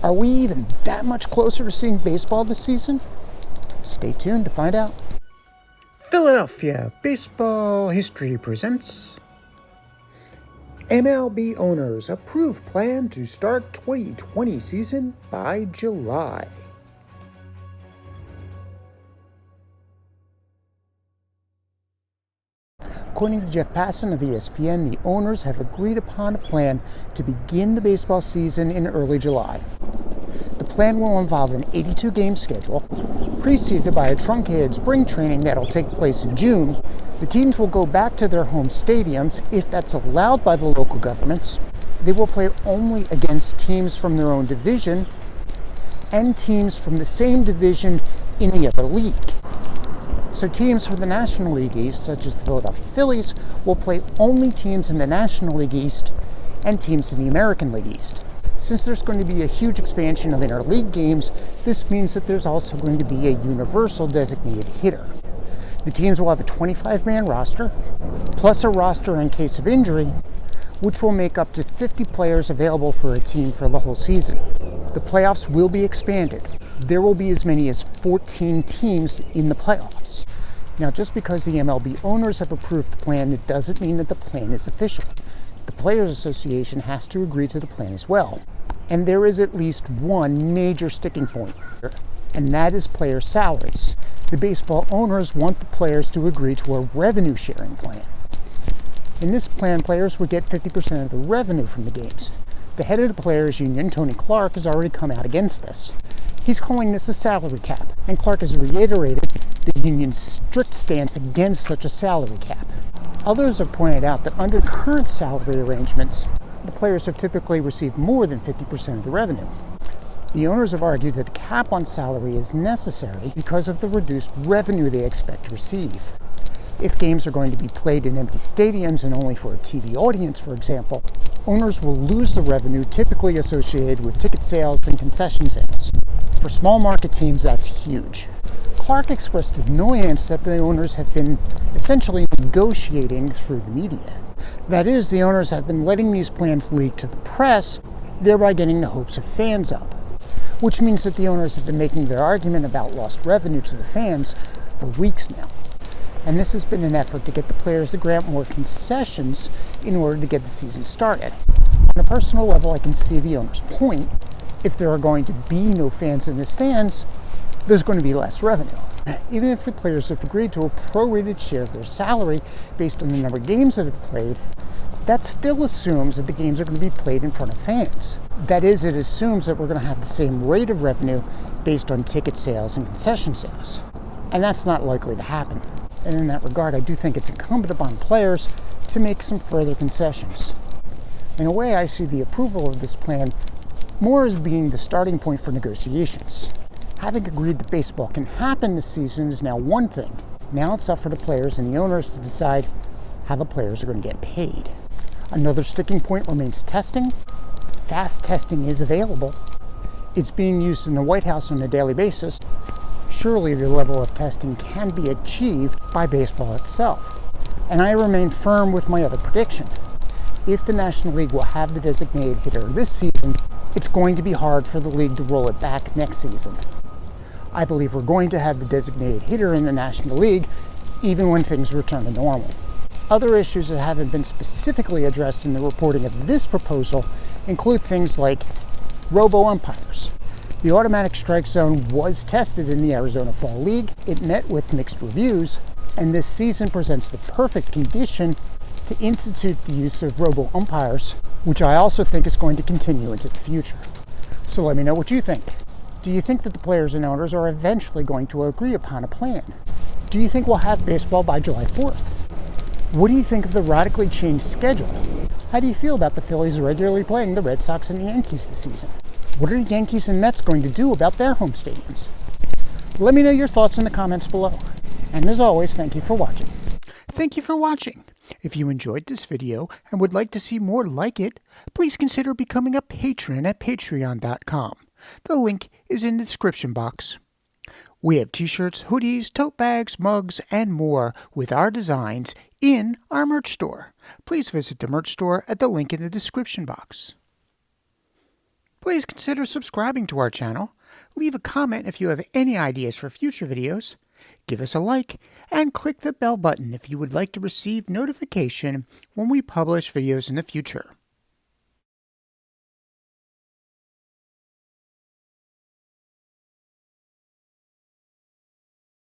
Are we even that much closer to seeing baseball this season? Stay tuned to find out. Philadelphia Baseball History presents MLB owners approve plan to start 2020 season by July. According to Jeff Passan of ESPN, the owners have agreed upon a plan to begin the baseball season in early July. The plan will involve an 82-game schedule, preceded by a truncated spring training that will take place in June. The teams will go back to their home stadiums if that's allowed by the local governments. They will play only against teams from their own division and teams from the same division in the other league. So teams from the National League East, such as the Philadelphia Phillies, will play only teams in the National League East and teams in the American League East. Since there's going to be a huge expansion of interleague games, this means that there's also going to be a universal designated hitter. The teams will have a 25-man roster, plus a roster in case of injury, which will make up to 50 players available for a team for the whole season. The playoffs will be expanded. There will be as many as 14 teams in the playoffs. Now, just because the MLB owners have approved the plan, it doesn't mean that the plan is official. The Players Association has to agree to the plan as well. And there is at least one major sticking point here, and that is player salaries. The baseball owners want the players to agree to a revenue sharing plan. In this plan, players would get 50% of the revenue from the games. The head of the Players Union, Tony Clark, has already come out against this. He's calling this a salary cap, and Clark has reiterated the union's strict stance against such a salary cap. Others have pointed out that under current salary arrangements, the players have typically received more than 50% of the revenue. The owners have argued that a cap on salary is necessary because of the reduced revenue they expect to receive. If games are going to be played in empty stadiums and only for a TV audience, for example, owners will lose the revenue typically associated with ticket sales and concession sales. For small market teams, that's huge. Clark expressed annoyance that the owners have been essentially negotiating through the media. That is, the owners have been letting these plans leak to the press, thereby getting the hopes of fans up. Which means that the owners have been making their argument about lost revenue to the fans for weeks now. And this has been an effort to get the players to grant more concessions in order to get the season started. On a personal level, I can see the owner's point. If there are going to be no fans in the stands, there's going to be less revenue. Even if the players have agreed to a prorated share of their salary based on the number of games that have played, that still assumes that the games are going to be played in front of fans. That is, it assumes that we're going to have the same rate of revenue based on ticket sales and concession sales. And that's not likely to happen. And in that regard, I do think it's incumbent upon players to make some further concessions. In a way, I see the approval of this plan more as being the starting point for negotiations. Having agreed that baseball can happen this season is now one thing. Now it's up for the players and the owners to decide how the players are going to get paid. Another sticking point remains testing. Fast testing is available. It's being used in the White House on a daily basis. Surely the level of testing can be achieved by baseball itself. And I remain firm with my other prediction. If the National League will have the designated hitter this season, it's going to be hard for the league to roll it back next season. I believe we're going to have the designated hitter in the National League even when things return to normal. Other issues that haven't been specifically addressed in the reporting of this proposal include things like robo-umpires. The automatic strike zone was tested in the Arizona Fall League. It met with mixed reviews, and this season presents the perfect condition to institute the use of robo-umpires, which I also think is going to continue into the future. So let me know what you think. Do you think that the players and owners are eventually going to agree upon a plan? Do you think we'll have baseball by July 4th? What do you think of the radically changed schedule? How do you feel about the Phillies regularly playing the Red Sox and the Yankees this season? What are the Yankees and Mets going to do about their home stadiums? Let me know your thoughts in the comments below. And as always, thank you for watching. Thank you for watching. If you enjoyed this video and would like to see more like it, please consider becoming a patron at patreon.com. The link is in the description box. We have t-shirts, hoodies, tote bags, mugs, and more with our designs in our merch store. Please visit the merch store at the link in the description box. Please consider subscribing to our channel, leave a comment if you have any ideas for future videos, give us a like, and click the bell button if you would like to receive notification when we publish videos in the future.